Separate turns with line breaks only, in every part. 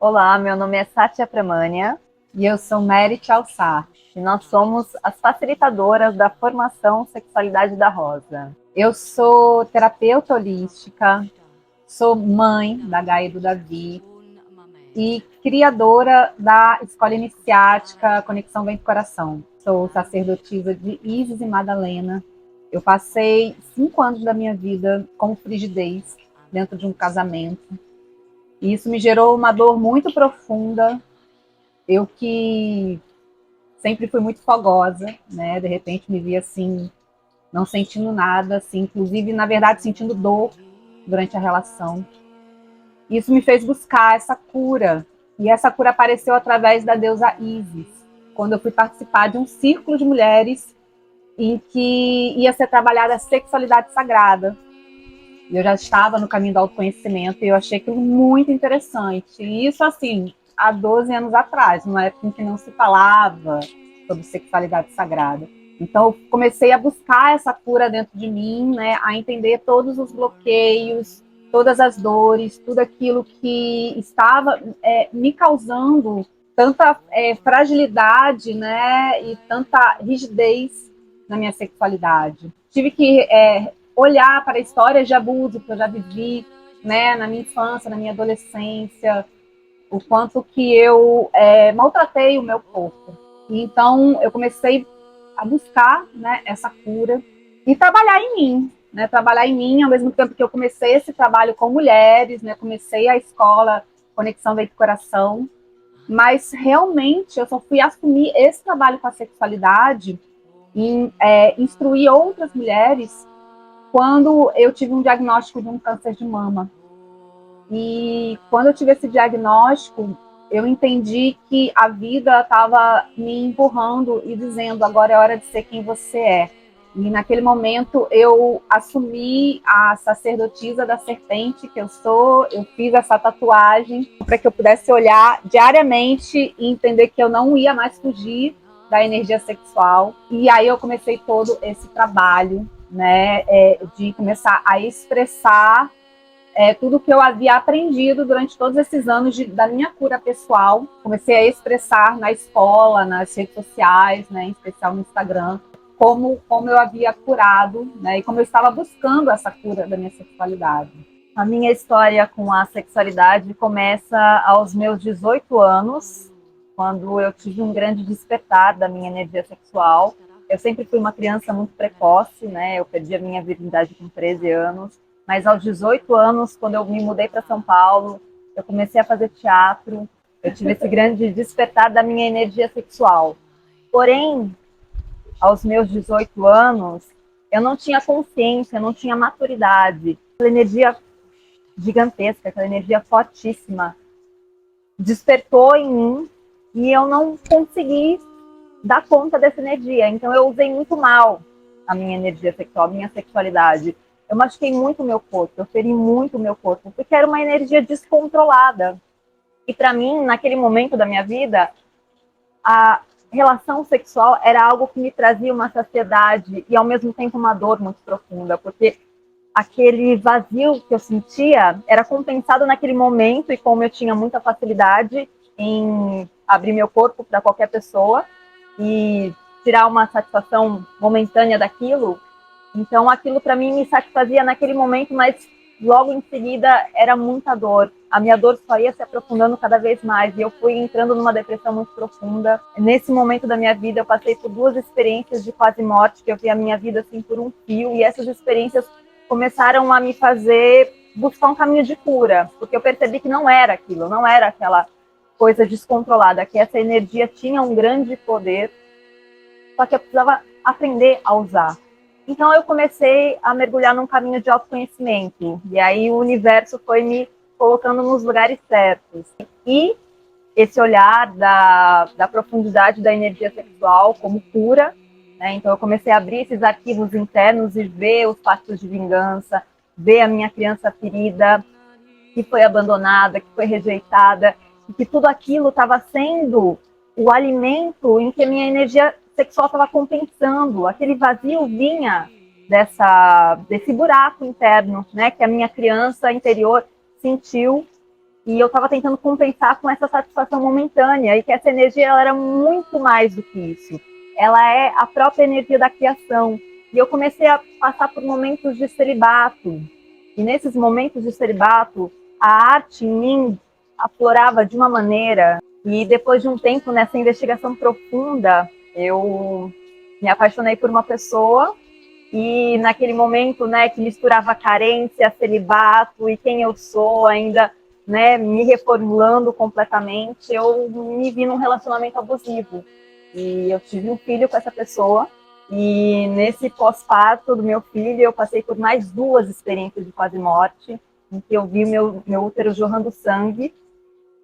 Olá, meu nome é Sátia Pramania e eu sou Merit Alçar. E nós somos as facilitadoras da formação Sexualidade da Rosa. Eu sou terapeuta holística, sou mãe da Gaia e do Davi e criadora da Escola Iniciática Conexão Vento Coração. Sou sacerdotisa de Isis e Madalena. Eu passei 5 anos da minha vida com frigidez dentro de um casamento. E isso me gerou uma dor muito profunda. Eu que sempre fui muito fogosa, né? De repente me vi assim, não sentindo nada, assim, inclusive, na verdade, sentindo dor durante a relação. Isso me fez buscar essa cura. E essa cura apareceu através da deusa Isis, quando eu fui participar de um círculo de mulheres em que ia ser trabalhada a sexualidade sagrada. E eu já estava no caminho do autoconhecimento e eu achei aquilo muito interessante. E isso, assim, há 12 anos atrás, numa época em que não se falava sobre sexualidade sagrada. Então, eu comecei a buscar essa cura dentro de mim, né, a entender todos os bloqueios, todas as dores, tudo aquilo que estava me causando tanta fragilidade, né, e tanta rigidez na minha sexualidade. Tive que olhar para histórias de abuso que eu já vivi, né, na minha infância, na minha adolescência, o quanto que eu maltratei o meu corpo. E então eu comecei a buscar, né, essa cura e trabalhar em mim, né, trabalhar em mim ao mesmo tempo que eu comecei esse trabalho com mulheres, né, comecei a escola Conexão Veio do Coração, mas realmente eu só fui assumir esse trabalho com a sexualidade e instruir outras mulheres quando eu tive um diagnóstico de um câncer de mama. E quando eu tive esse diagnóstico, eu entendi que a vida estava me empurrando e dizendo: agora é hora de ser quem você é. E naquele momento eu assumi a sacerdotisa da serpente que eu sou, eu fiz essa tatuagem para que eu pudesse olhar diariamente e entender que eu não ia mais fugir da energia sexual. E aí eu comecei todo esse trabalho, né, de começar a expressar tudo que eu havia aprendido durante todos esses anos da minha cura pessoal. Comecei a expressar na escola, nas redes sociais, né, em especial no Instagram, como eu havia curado, né, e como eu estava buscando essa cura da minha sexualidade. A minha história com a sexualidade começa aos meus 18 anos, quando eu tive um grande despertar da minha energia sexual. Eu sempre fui uma criança muito precoce, né? Eu perdi a minha virgindade com 13 anos, mas aos 18 anos, quando eu me mudei para São Paulo, eu comecei a fazer teatro, eu tive esse grande despertar da minha energia sexual. Porém, aos meus 18 anos, eu não tinha consciência, eu não tinha maturidade. Aquela energia gigantesca, aquela energia fortíssima, despertou em mim e eu não consegui dar conta dessa energia. Então eu usei muito mal a minha energia sexual, a minha sexualidade. Eu machuquei muito o meu corpo, eu feri muito o meu corpo, porque era uma energia descontrolada. E para mim, naquele momento da minha vida, a relação sexual era algo que me trazia uma saciedade e ao mesmo tempo uma dor muito profunda, porque aquele vazio que eu sentia era compensado naquele momento, e como eu tinha muita facilidade em abrir meu corpo para qualquer pessoa e tirar uma satisfação momentânea daquilo, então aquilo para mim me satisfazia naquele momento, mas logo em seguida era muita dor. A minha dor só ia se aprofundando cada vez mais e eu fui entrando numa depressão muito profunda. Nesse momento da minha vida eu passei por 2 experiências de quase morte, que eu vi a minha vida assim por um fio, e essas experiências começaram a me fazer buscar um caminho de cura, porque eu percebi que não era aquilo, não era aquela coisa descontrolada, que essa energia tinha um grande poder, só que eu precisava aprender a usar. Então eu comecei a mergulhar num caminho de autoconhecimento, e aí o universo foi me colocando nos lugares certos. E esse olhar da profundidade da energia sexual como cura, né? Então eu comecei a abrir esses arquivos internos e ver os pactos de vingança, ver a minha criança ferida, que foi abandonada, que foi rejeitada, e que tudo aquilo estava sendo o alimento em que a minha energia sexual estava compensando. Aquele vazio vinha desse buraco interno, né, que a minha criança interior sentiu, E eu estava tentando compensar com essa satisfação momentânea, e que essa energia ela era muito mais do que isso. Ela é a própria energia da criação. E eu comecei a passar por momentos de celibato. E nesses momentos de celibato, a arte em mim aflorava de uma maneira. E depois de um tempo nessa investigação profunda, eu me apaixonei por uma pessoa. E naquele momento, né, que misturava carência, celibato e quem eu sou ainda, né, me reformulando completamente, eu me vi num relacionamento abusivo. E eu tive um filho com essa pessoa. E nesse pós-parto do meu filho, eu passei por mais 2 experiências de quase morte, em que eu vi meu útero jorrando sangue,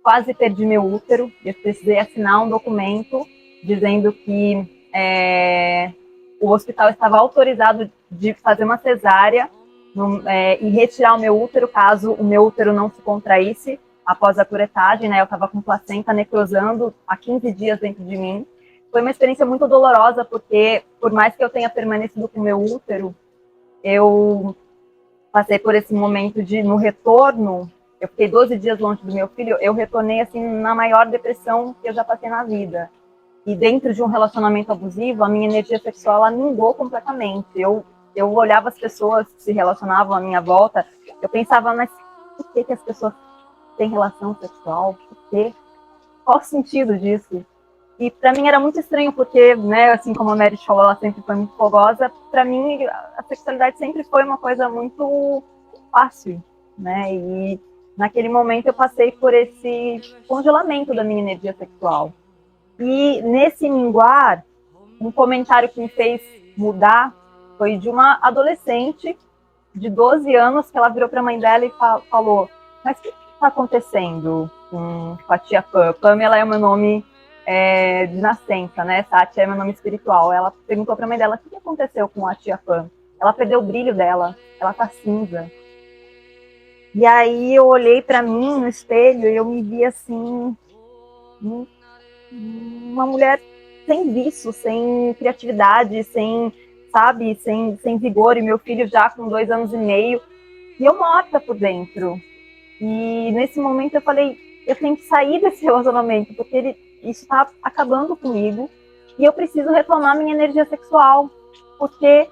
quase perdi meu útero. Eu precisei assinar um documento dizendo que o hospital estava autorizado de fazer uma cesárea e retirar o meu útero caso o meu útero não se contraísse após a curetagem, né? Eu estava com placenta necrosando há 15 dias dentro de mim. Foi uma experiência muito dolorosa, porque por mais que eu tenha permanecido com o meu útero, eu passei por esse momento de, no retorno, eu fiquei 12 dias longe do meu filho, eu retornei assim na maior depressão que eu já passei na vida. E dentro de um relacionamento abusivo, a minha energia sexual ela minguou completamente. Eu olhava as pessoas que se relacionavam à minha volta, eu pensava, mas por que as pessoas têm relação sexual? Por quê? Qual o sentido disso? E para mim era muito estranho, porque, né, assim como a Mary falou, ela sempre foi muito fogosa. Para mim, a sexualidade sempre foi uma coisa muito fácil, né? E naquele momento eu passei por esse congelamento da minha energia sexual. E nesse minguar, um comentário que me fez mudar foi de uma adolescente de 12 anos, que ela virou para a mãe dela e falou: mas o que está acontecendo com a tia Pam? Pamela é o meu nome de nascença, né? Sati é meu nome espiritual. Ela perguntou para a mãe dela: o que aconteceu com a tia Pam? Ela perdeu o brilho dela, ela tá cinza. E aí eu olhei para mim no espelho e eu me vi assim, uma mulher sem vício, sem criatividade, sem, sabe, sem vigor. E meu filho já com 2 anos e meio, e eu morta por dentro. E nesse momento eu falei, eu tenho que sair desse relacionamento, porque isso está acabando comigo, e eu preciso retomar minha energia sexual, porque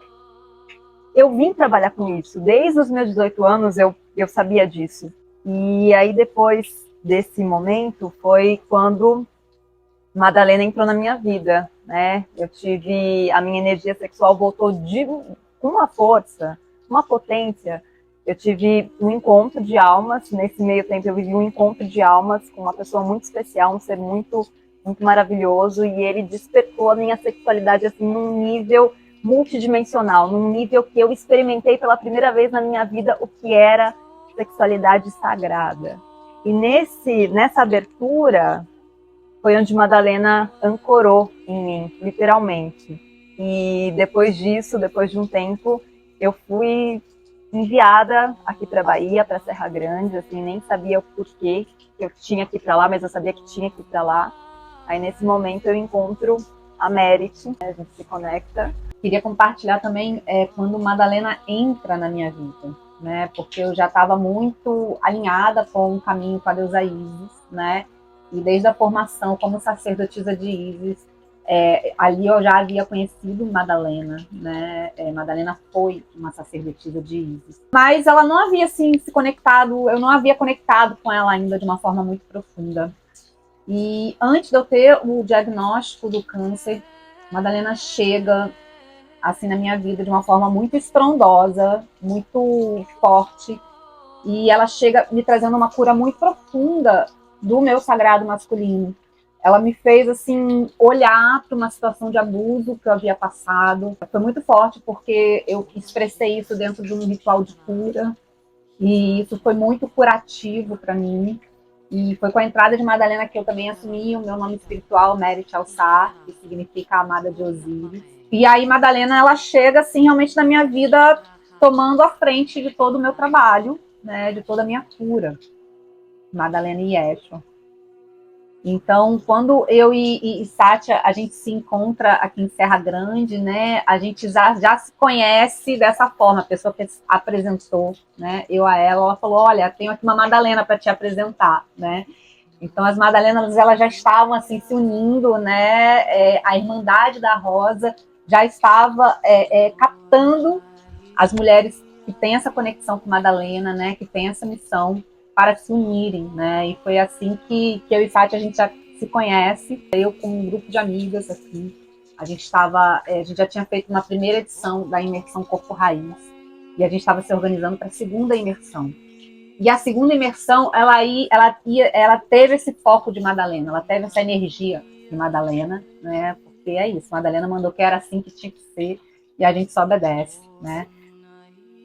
eu vim trabalhar com isso. Desde os meus 18 anos eu sabia disso. E aí depois desse momento foi quando Madalena entrou na minha vida, né? Eu tive, a minha energia sexual voltou com uma força, uma potência. Eu tive um encontro de almas. Nesse meio tempo eu vivi um encontro de almas com uma pessoa muito especial, um ser muito, muito maravilhoso, e ele despertou a minha sexualidade assim num nível multidimensional, num nível que eu experimentei pela primeira vez na minha vida o que era sexualidade sagrada. E nessa abertura foi onde Madalena ancorou em mim, literalmente. E depois disso, depois de um tempo, eu fui enviada aqui para Bahia, para Serra Grande, assim, nem sabia o porquê que eu tinha que ir para lá, mas eu sabia que tinha que ir para lá. Aí nesse momento eu encontro a Merit, né, a gente se conecta. Queria compartilhar também quando Madalena entra na minha vida, né? Porque eu já estava muito alinhada com o caminho com a deusa Isis, né? E desde a formação como sacerdotisa de Isis, ali eu já havia conhecido Madalena, né? Madalena foi uma sacerdotisa de Isis. Mas ela não havia assim se conectado, eu não havia conectado com ela ainda de uma forma muito profunda. E antes de eu ter o diagnóstico do câncer, Madalena chega assim na minha vida de uma forma muito estrondosa, muito forte, e ela chega me trazendo uma cura muito profunda do meu sagrado masculino. Ela me fez assim olhar para uma situação de abuso que eu havia passado. Foi muito forte porque eu expressei isso dentro de um ritual de cura, e isso foi muito curativo para mim. E foi com a entrada de Madalena que eu também assumi o meu nome espiritual, Merit Alçar, que significa amada de Osíris. E aí Madalena, ela chega assim realmente na minha vida, tomando a frente de todo o meu trabalho, né, de toda a minha cura. Madalena e Yeshua. Então, quando eu e Sátia, a gente se encontra aqui em Serra Grande, né, a gente já se conhece dessa forma, a pessoa que apresentou, né, eu a ela falou, olha, tenho aqui uma Madalena para te apresentar, né. Então, as Madalenas, elas já estavam, assim, se unindo, né, a Irmandade da Rosa já estava captando as mulheres que têm essa conexão com Madalena, né, que têm essa missão para se unirem, né, e foi assim que eu e Sátia, a gente já se conhece, eu com um grupo de amigas aqui, a gente já tinha feito uma primeira edição da imersão Corpo Raiz, e a gente estava se organizando para a segunda imersão. E a segunda imersão, ela teve esse foco de Madalena, ela teve essa energia de Madalena, né, porque é isso, Madalena mandou que era assim que tinha que ser, e a gente só obedece, né.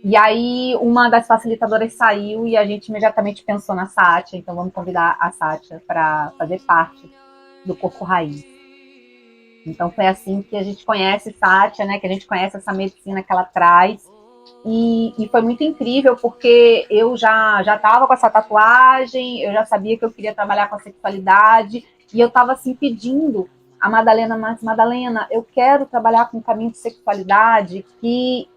E aí uma das facilitadoras saiu e a gente imediatamente pensou na Sátia, então vamos convidar a Sátia para fazer parte do Corpo Raiz. Então foi assim que a gente conhece Sátia, né, que a gente conhece essa medicina que ela traz. E foi muito incrível, porque eu já estava com essa tatuagem, eu já sabia que eu queria trabalhar com a sexualidade, e eu estava assim pedindo a Madalena, mas Madalena, eu quero trabalhar com um caminho de sexualidade que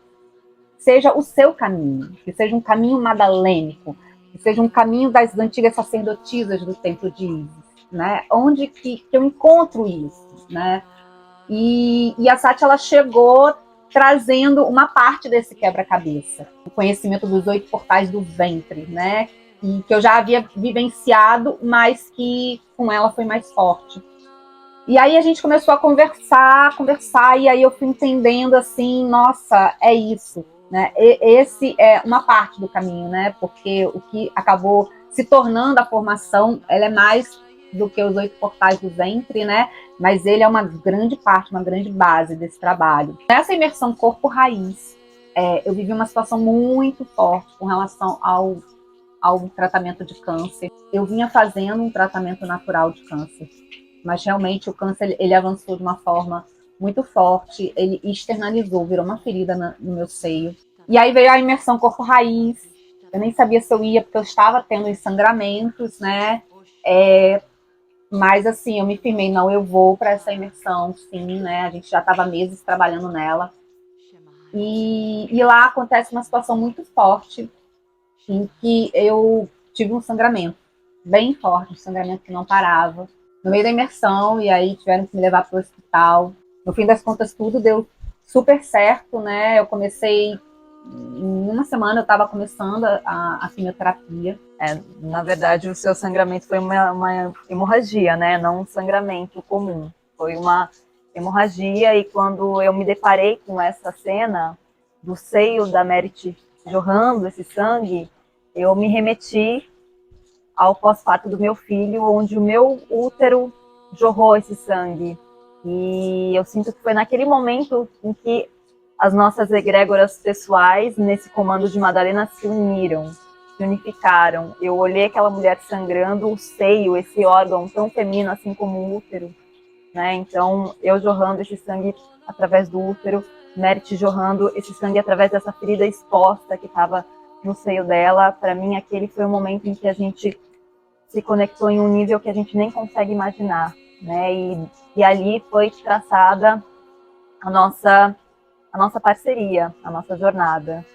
seja o seu caminho, que seja um caminho madalênico, que seja um caminho das antigas sacerdotisas do templo de Isis, né? Onde que eu encontro isso, né? E a Sátia, ela chegou trazendo uma parte desse quebra-cabeça, o conhecimento dos 8 portais do ventre, né? E que eu já havia vivenciado, mas que com ela foi mais forte. E aí a gente começou a conversar, e aí eu fui entendendo assim, nossa, é isso, né? Esse é uma parte do caminho, né? Porque o que acabou se tornando a formação, ela é mais do que os 8 portais do ventre, né? Mas ele é uma grande parte, uma grande base desse trabalho. Nessa imersão corpo raiz, eu vivi uma situação muito forte com relação ao tratamento de câncer. Eu vinha fazendo um tratamento natural de câncer, mas realmente o câncer ele avançou de uma forma muito forte, ele externalizou, virou uma ferida no meu seio. E aí veio a imersão corpo raiz. Eu nem sabia se eu ia, porque eu estava tendo os sangramentos, né? Mas assim, eu me firmei, não, eu vou para essa imersão, sim, né? A gente já estava meses trabalhando nela. E lá acontece uma situação muito forte, em que eu tive um sangramento bem forte, um sangramento que não parava, no meio da imersão, e aí tiveram que me levar para o hospital. No fim das contas, tudo deu super certo, né? Eu comecei, em uma semana eu estava começando a quimioterapia.
Na verdade, o seu sangramento foi uma hemorragia, né? Não um sangramento comum. Foi uma hemorragia, e quando eu me deparei com essa cena do seio da Merit jorrando esse sangue, eu me remeti ao pós-parto do meu filho, onde o meu útero jorrou esse sangue. E eu sinto que foi naquele momento em que as nossas egrégoras pessoais, nesse comando de Madalena, se uniram, se unificaram. Eu olhei aquela mulher sangrando, o seio, esse órgão tão feminino, assim como o útero, né? Então, eu jorrando esse sangue através do útero, Merit jorrando esse sangue através dessa ferida exposta que estava no seio dela. Para mim, aquele foi o momento em que a gente se conectou em um nível que a gente nem consegue imaginar, né? E ali foi traçada a nossa parceria, a nossa jornada,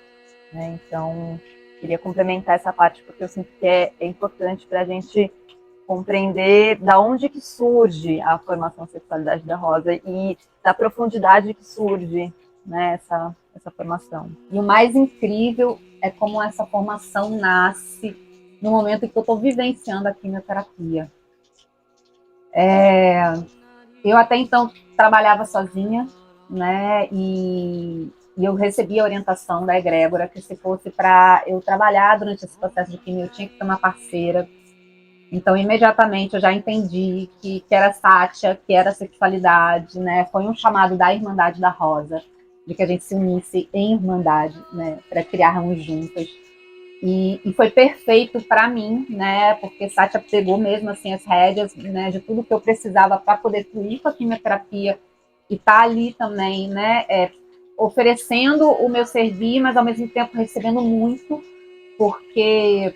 né? Então, queria complementar essa parte, porque eu sinto que é importante para a gente compreender da onde que surge a formação Sexualidade da Rosa e da profundidade que surge, né, essa formação.
E o mais incrível é como essa formação nasce no momento em que eu estou vivenciando a quimioterapia. Eu até então trabalhava sozinha, né? E eu recebia a orientação da egrégora que se fosse para eu trabalhar durante esse processo de quimio, eu tinha que ter uma parceira. Então, imediatamente eu já entendi que era Sátia, que era sexualidade, né? Foi um chamado da Irmandade da Rosa, de que a gente se unisse em irmandade, né? Para criarmos juntas. E foi perfeito para mim, né? Porque Sátia pegou mesmo assim as rédeas, né? De tudo que eu precisava para poder fluir com a quimioterapia e tá ali também, né? Oferecendo o meu servir, mas ao mesmo tempo recebendo muito, porque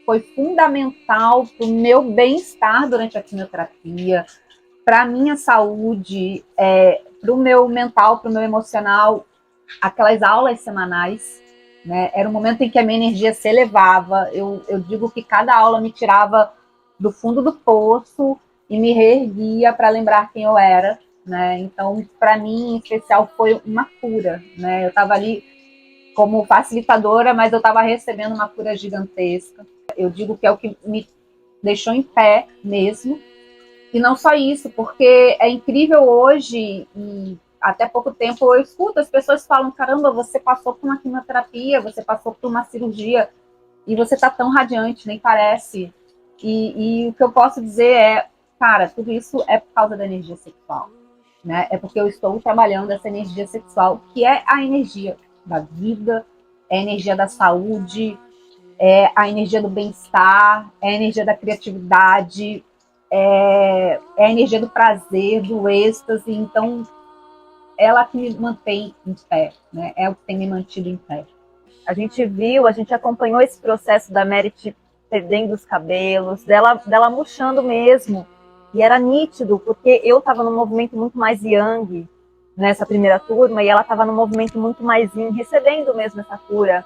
foi fundamental para o meu bem-estar durante a quimioterapia, para a minha saúde, para o meu mental, para o meu emocional, aquelas aulas semanais, né? Era um momento em que a minha energia se elevava. Eu digo que cada aula me tirava do fundo do poço e me reerguia para lembrar quem eu era, né? Então, para mim, em especial, foi uma cura, né? Eu estava ali como facilitadora, mas eu estava recebendo uma cura gigantesca. Eu digo que é o que me deixou em pé mesmo. E não só isso, porque é incrível hoje, e até pouco tempo eu escuto as pessoas falam, caramba, você passou por uma quimioterapia, você passou por uma cirurgia, e você tá tão radiante, nem parece. E o que eu posso dizer é, cara, tudo isso é por causa da energia sexual, né? É porque eu estou trabalhando essa energia sexual, que é a energia da vida, é a energia da saúde, é a energia do bem-estar, é a energia da criatividade, é a energia do prazer, do êxtase. Então, ela que me mantém em pé, né? É o que tem me mantido em pé.
A gente viu, a gente acompanhou esse processo da Merit perdendo os cabelos, dela murchando mesmo. E era nítido, porque eu estava num movimento muito mais yang nessa primeira turma, e ela estava num movimento muito mais yin, recebendo mesmo essa cura.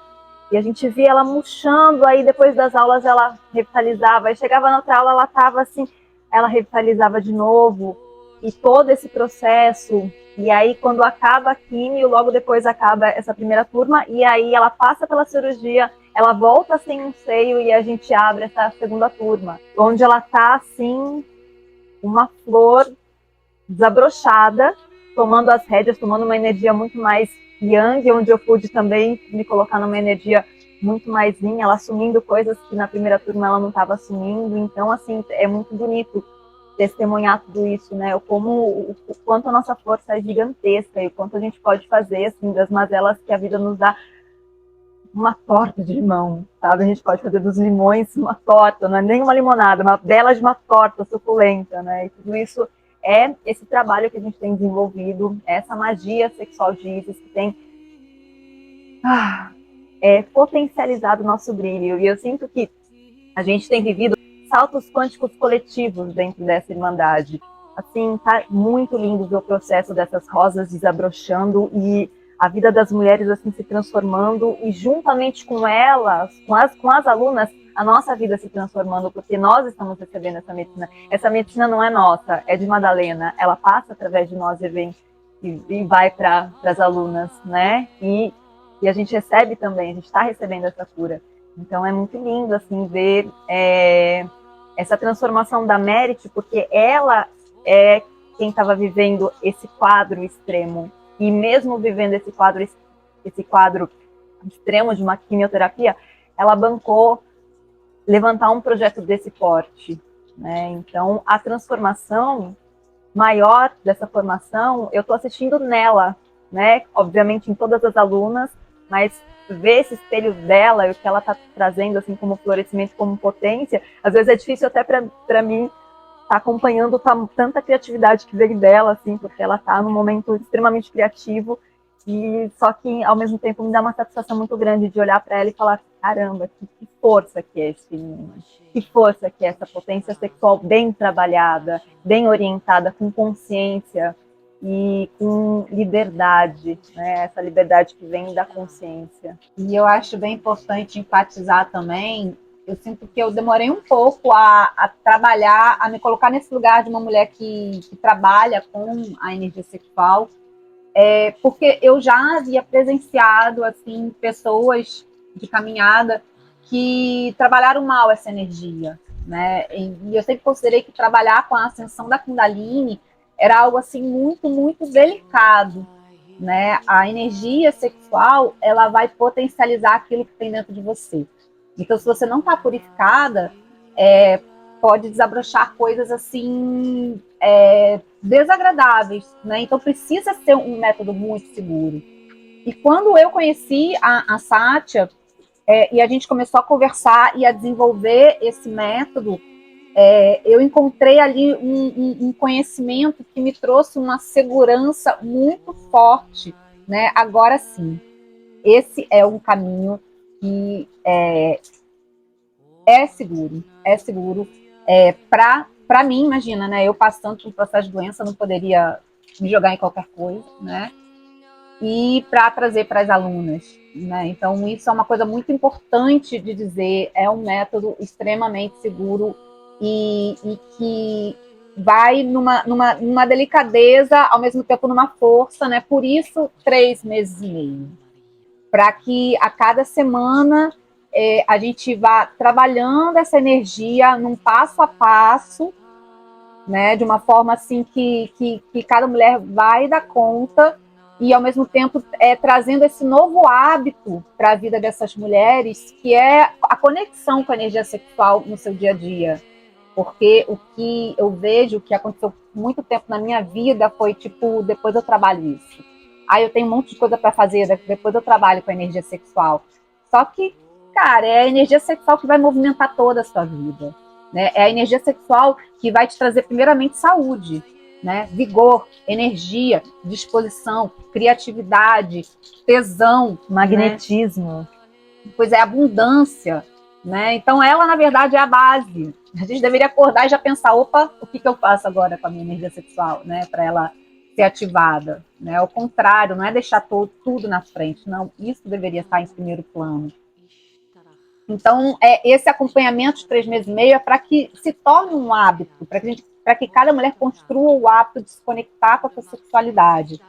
E a gente via ela murchando, aí depois das aulas ela revitalizava, aí chegava na outra aula, ela estava assim, ela revitalizava de novo. E todo esse processo, e aí quando acaba a quimio, logo depois acaba essa primeira turma, e aí ela passa pela cirurgia, ela volta sem um seio e a gente abre essa segunda turma, onde ela tá assim, uma flor desabrochada, tomando as rédeas, tomando uma energia muito mais yang, onde eu pude também me colocar numa energia muito mais yin, ela assumindo coisas que na primeira turma ela não estava assumindo. Então, assim, é muito bonito testemunhar tudo isso, né? O quanto a nossa força é gigantesca e o quanto a gente pode fazer, assim, das mazelas que a vida nos dá, uma torta de limão, sabe? A gente pode fazer dos limões uma torta, não é nem uma limonada, uma bela de uma torta suculenta, né? E tudo isso é esse trabalho que a gente tem desenvolvido, essa magia sexual de Isis que tem potencializado o nosso brilho. E eu sinto que a gente tem vivido saltos quânticos coletivos dentro dessa irmandade. Assim, tá muito lindo ver o processo dessas rosas desabrochando e a vida das mulheres assim se transformando, e juntamente com elas, com as alunas, a nossa vida se transformando, porque nós estamos recebendo essa medicina. Essa medicina não é nossa, é de Madalena. Ela passa através de nós e vem e vai para as alunas, né? E a gente recebe também, a gente está recebendo essa cura. Então é muito lindo assim ver essa transformação da Merit, porque ela é quem estava vivendo esse quadro extremo, e mesmo vivendo esse quadro extremo de uma quimioterapia, ela bancou levantar um projeto desse porte, né? Então a transformação maior dessa formação eu estou assistindo nela, né? Obviamente em todas as alunas, mas ver esse espelho dela e o que ela está trazendo assim como florescimento, como potência, às vezes é difícil até para mim estar acompanhando tanta criatividade que veio dela, assim, porque ela está num momento extremamente criativo, e só que ao mesmo tempo me dá uma satisfação muito grande de olhar para ela e falar, caramba, que força que é esse menino, que força que é essa potência sexual bem trabalhada, bem orientada, com consciência e com liberdade, né? Essa liberdade que vem da consciência.
E eu acho bem importante enfatizar também, eu sinto que eu demorei um pouco a trabalhar, a me colocar nesse lugar de uma mulher que trabalha com a energia sexual, porque eu já havia presenciado assim pessoas de caminhada que trabalharam mal essa energia, né? E eu sempre considerei que trabalhar com a ascensão da Kundalini era algo assim muito delicado, né? A energia sexual, ela vai potencializar aquilo que tem dentro de você. Então, se você não está purificada, pode desabrochar coisas assim desagradáveis, né? Então, precisa ser um método muito seguro. E quando eu conheci a Sátia, e a gente começou a conversar e a desenvolver esse método, eu encontrei ali um conhecimento que me trouxe uma segurança muito forte, né? Agora sim, esse é um caminho que é seguro, é seguro. Para mim, imagina, né? Eu passando por um processo de doença, não poderia me jogar em qualquer coisa, né? E para trazer para as alunas, né? Então, isso é uma coisa muito importante de dizer, é um método extremamente seguro e que vai numa delicadeza, ao mesmo tempo numa força, né? Por isso, 3 meses e meio. Para que a cada semana a gente vá trabalhando essa energia num passo a passo, né? De uma forma assim que cada mulher vai dar conta e, ao mesmo tempo, trazendo esse novo hábito para a vida dessas mulheres, que é a conexão com a energia sexual no seu dia a dia. Porque o que eu vejo que aconteceu muito tempo na minha vida foi tipo, depois eu trabalho isso. Aí eu tenho um monte de coisa para fazer, depois eu trabalho com a energia sexual. Só que, cara, é a energia sexual que vai movimentar toda a sua vida. Né? É a energia sexual que vai te trazer, primeiramente, saúde, né? Vigor, energia, disposição, criatividade, tesão,
magnetismo.
Né? Pois é, abundância. Né? Então, ela, na verdade, é a base. A gente deveria acordar e já pensar, opa, o que eu faço agora com a minha energia sexual, né? Para ela ser ativada. Né? Ao contrário, não é deixar tudo na frente, não. Isso deveria estar em primeiro plano. Então, esse acompanhamento de 3 meses e meio é para que se torne um hábito, para que cada mulher construa o hábito de se conectar com a sua sexualidade.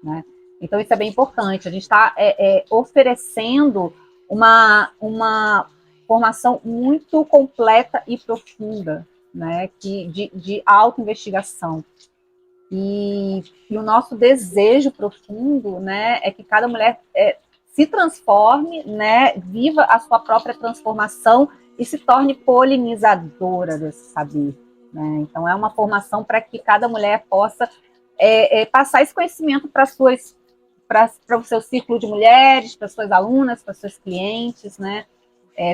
Né? Então, isso é bem importante. A gente está oferecendo uma formação muito completa e profunda, né? de autoinvestigação. E o nosso desejo profundo, né, é que cada mulher se transforme, né, viva a sua própria transformação e se torne polinizadora desse saber. Né? Então, é uma formação para que cada mulher possa passar esse conhecimento para o seu círculo de mulheres, para suas alunas, para seus clientes, né?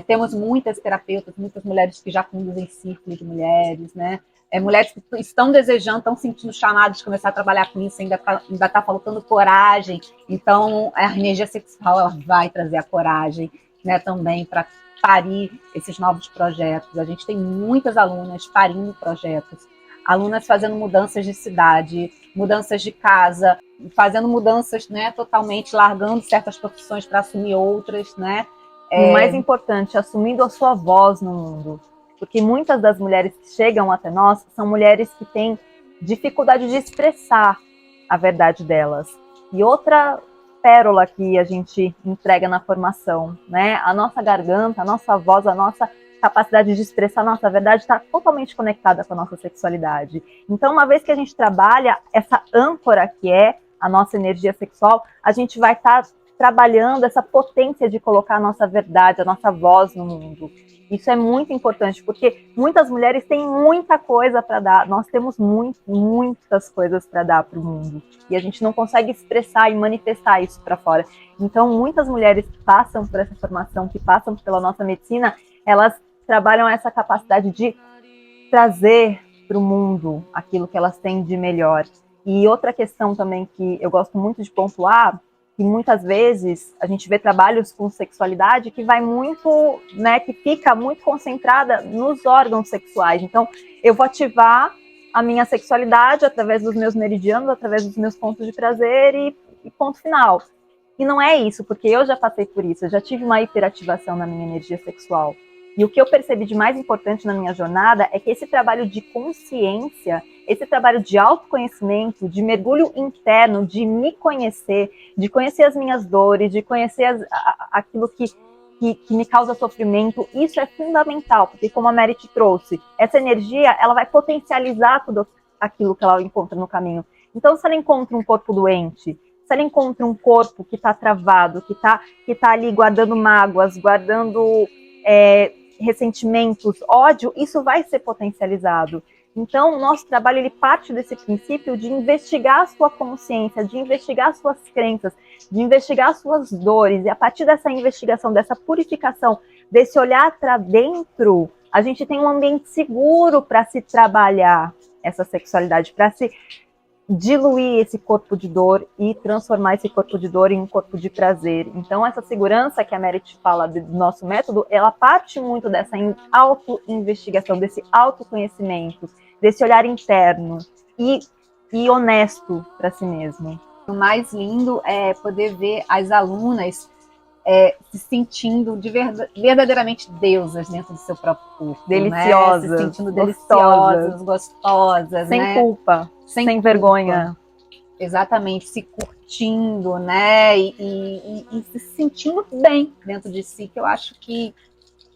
Temos muitas terapeutas, muitas mulheres que já conduzem círculo de mulheres, né? Mulheres que estão desejando, estão sentindo chamados de começar a trabalhar com isso, ainda tá faltando coragem. Então, a energia sexual ela vai trazer a coragem, né, também para parir esses novos projetos. A gente tem muitas alunas parindo projetos, alunas fazendo mudanças de cidade, mudanças de casa, fazendo mudanças, né, totalmente largando certas profissões para assumir outras, né?
E o mais importante, assumindo a sua voz no mundo. Porque muitas das mulheres que chegam até nós são mulheres que têm dificuldade de expressar a verdade delas. E outra pérola que a gente entrega na formação, né? A nossa garganta, a nossa voz, a nossa capacidade de expressar a nossa verdade está totalmente conectada com a nossa sexualidade. Então, uma vez que a gente trabalha essa âncora que é a nossa energia sexual, a gente vai estar trabalhando essa potência de colocar a nossa verdade, a nossa voz no mundo. Isso é muito importante, porque muitas mulheres têm muita coisa para dar, nós temos muitas coisas para dar para o mundo, e a gente não consegue expressar e manifestar isso para fora. Então, muitas mulheres que passam por essa formação, que passam pela nossa medicina, elas trabalham essa capacidade de trazer para o mundo aquilo que elas têm de melhor. E outra questão também que eu gosto muito de pontuar, que muitas vezes a gente vê trabalhos com sexualidade que vai muito, né, que fica muito concentrada nos órgãos sexuais. Então, eu vou ativar a minha sexualidade através dos meus meridianos, através dos meus pontos de prazer e ponto final. E não é isso, porque eu já passei por isso, eu já tive uma hiperativação na minha energia sexual. E o que eu percebi de mais importante na minha jornada é que esse trabalho de consciência, esse trabalho de autoconhecimento, de mergulho interno, de me conhecer, de conhecer as minhas dores, de conhecer aquilo que me causa sofrimento, isso é fundamental, porque como a Mary te trouxe, essa energia ela vai potencializar tudo aquilo que ela encontra no caminho. Então, se ela encontra um corpo doente, se ela encontra um corpo que está travado, que tá ali guardando mágoas, guardando ressentimentos, ódio, isso vai ser potencializado. Então, o nosso trabalho ele parte desse princípio de investigar a sua consciência, de investigar as suas crenças, de investigar as suas dores, e a partir dessa investigação, dessa purificação, desse olhar para dentro, a gente tem um ambiente seguro para se trabalhar essa sexualidade, para se diluir esse corpo de dor e transformar esse corpo de dor em um corpo de prazer. Então, essa segurança que a Merit fala do nosso método, ela parte muito dessa auto-investigação, desse autoconhecimento, desse olhar interno e honesto para si mesmo.
O mais lindo é poder ver as alunas se sentindo verdadeiramente deusas dentro do seu próprio corpo.
Deliciosas,
né? Se sentindo deliciosas, gostosas,
sem
né?
culpa, sem vergonha.
Exatamente, se curtindo, né? E se sentindo bem dentro de si, que eu acho que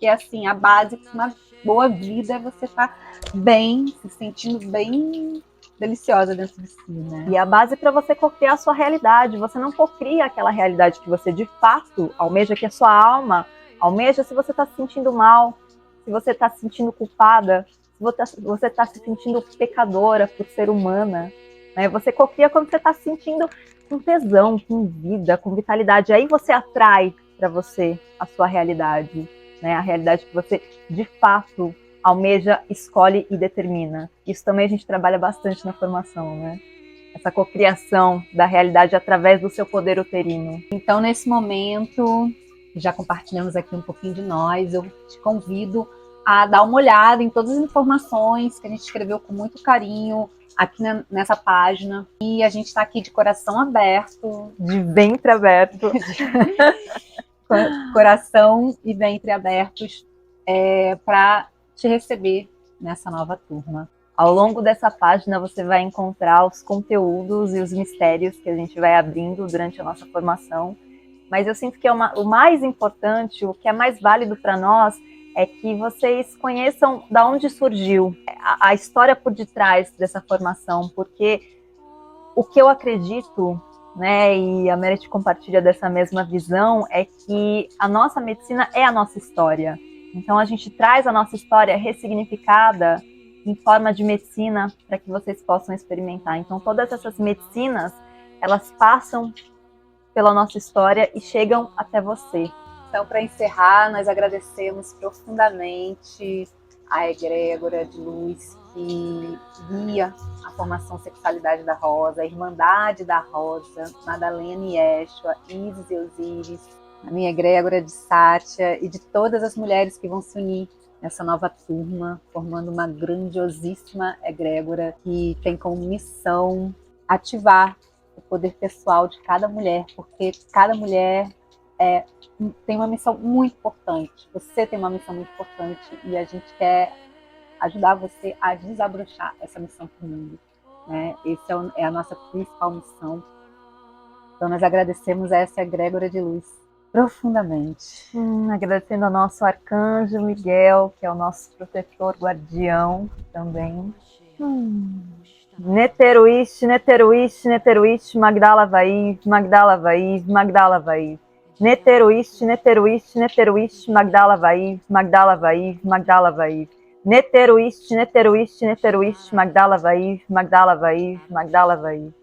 é assim, a base de uma boa vida é você estar bem, se sentindo bem deliciosa dentro de si, né?
E a base para você cocriar a sua realidade. Você não cocria aquela realidade que você de fato almeja, que a sua alma almeja, se você está se sentindo mal, se você está se sentindo culpada, se você está se sentindo pecadora por ser humana. Né? Você cocria quando você está se sentindo com tesão, com vida, com vitalidade. Aí você atrai para você a sua realidade, né? A realidade que você de fato almeja, escolhe e determina. Isso também a gente trabalha bastante na formação, né? Essa cocriação da realidade através do seu poder uterino.
Então, nesse momento, já compartilhamos aqui um pouquinho de nós, eu te convido a dar uma olhada em todas as informações que a gente escreveu com muito carinho aqui nessa página. E a gente está aqui de coração aberto.
De ventre aberto.
Coração e ventre abertos para te receber nessa nova turma.
Ao longo dessa página você vai encontrar os conteúdos e os mistérios que a gente vai abrindo durante a nossa formação. Mas eu sinto que o mais importante, o que é mais válido para nós, é que vocês conheçam de onde surgiu a história por detrás dessa formação, porque o que eu acredito, né, e a Merit compartilha dessa mesma visão, é que a nossa medicina é a nossa história. Então a gente traz a nossa história ressignificada em forma de medicina para que vocês possam experimentar. Então todas essas medicinas, elas passam pela nossa história e chegam até você.
Então, para encerrar, nós agradecemos profundamente a egrégora de luz que guia a formação Sexualidade da Rosa, a Irmandade da Rosa, Madalena e Yeshua, Isis e Osíris, a minha egrégora de Sátia e de todas as mulheres que vão se unir nessa nova turma, formando uma grandiosíssima egrégora que tem como missão ativar o poder pessoal de cada mulher, porque cada mulher tem uma missão muito importante. Você tem uma missão muito importante e a gente quer ajudar você a desabrochar essa missão para o mundo. Né? Essa é a nossa principal missão. Então nós agradecemos a essa egrégora de luz profundamente.
Agradecendo ao nosso arcanjo Miguel, que é o nosso protetor guardião também. Neteruish, Neteruish, Neteruish, Magdala Vai, Magdala Vai, Magdala Vai. Neteruish, Neteruish, Neteruish, Magdala Vai, Magdala Vai, Magdala Vai. Neteruish, Neteruish, Neteruish, Magdala Vai, Magdala Vai, Magdala Vai.